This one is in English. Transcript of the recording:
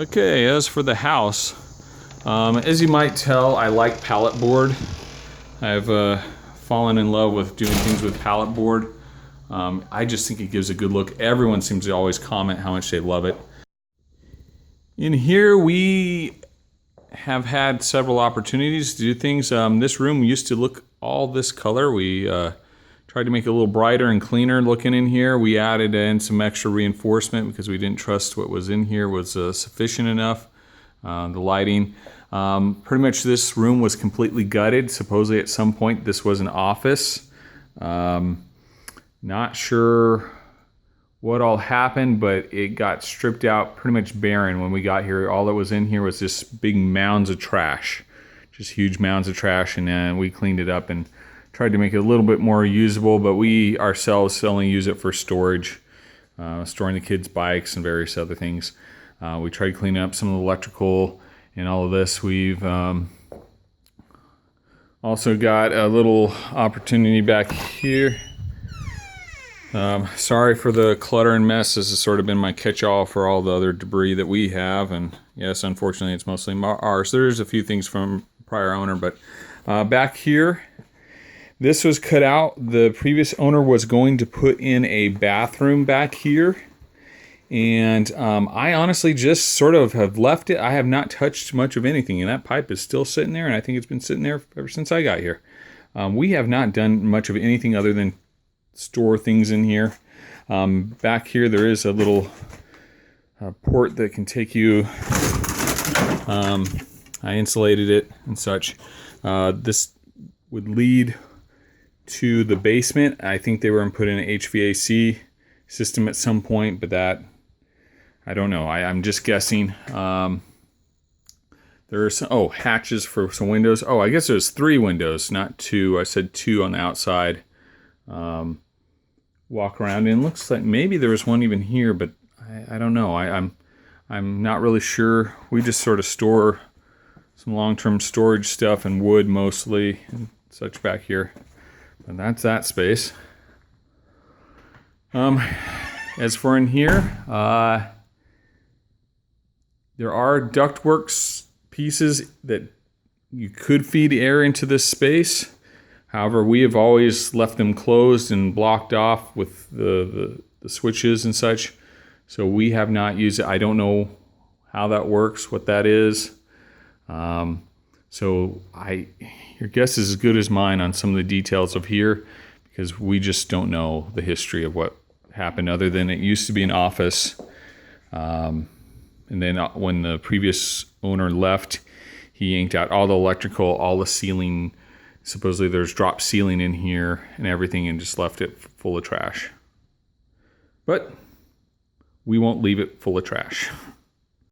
Okay, as for the house, as you might tell, I like pallet board. I've fallen in love with doing things with pallet board. I just think it gives a good look. Everyone seems to always comment how much they love it. In here we have had several opportunities to do things. This room used to look all this color. We tried to make it a little brighter and cleaner looking in here. We added in some extra reinforcement because we didn't trust what was in here was sufficient enough. The lighting. Pretty much this room was completely gutted. Supposedly at some point this was an office. Not sure what all happened, but it got stripped out pretty much barren when we got here. All that was in here was just big mounds of trash. Just huge mounds of trash, and then we cleaned it up and tried to make it a little bit more usable, but we ourselves only use it for storage, storing the kids' bikes and various other things. We tried cleaning up some of the electrical and all of this. We've also got a little opportunity back here. Sorry for the clutter and mess. This has sort of been my catch-all for all the other debris that we have, and yes, unfortunately it's mostly ours. There's a few things from prior owner, but back here, this was cut out. The previous owner was going to put in a bathroom back here, and I honestly just sort of have left it. I have not touched much of anything, and that pipe is still sitting there, and I think it's been sitting there ever since I got here. We have not done much of anything other than store things in here. Back here there is a little port that can take you, I insulated it and such. This would lead to the basement. I think they were going to put in an HVAC system at some point, but that, I don't know. I'm just guessing. There are some, hatches for some windows. I guess there's 3 windows, not 2. I said 2 on the outside. Walk around and looks like maybe there was one even here, but I don't know. I'm not really sure. We just sort of store some long-term storage stuff and wood mostly and such back here. And that's that space. As for in here, there are ductwork pieces that you could feed air into this space. However, we have always left them closed and blocked off with the switches and such. So we have not used it. I don't know how that works, what that is. So your guess is as good as mine on some of the details of here, because we just don't know the history of what happened other than it used to be an office. And then when the previous owner left, he yanked out all the electrical, all the ceiling. Supposedly there's drop ceiling in here and everything, and just left it full of trash. But we won't leave it full of trash.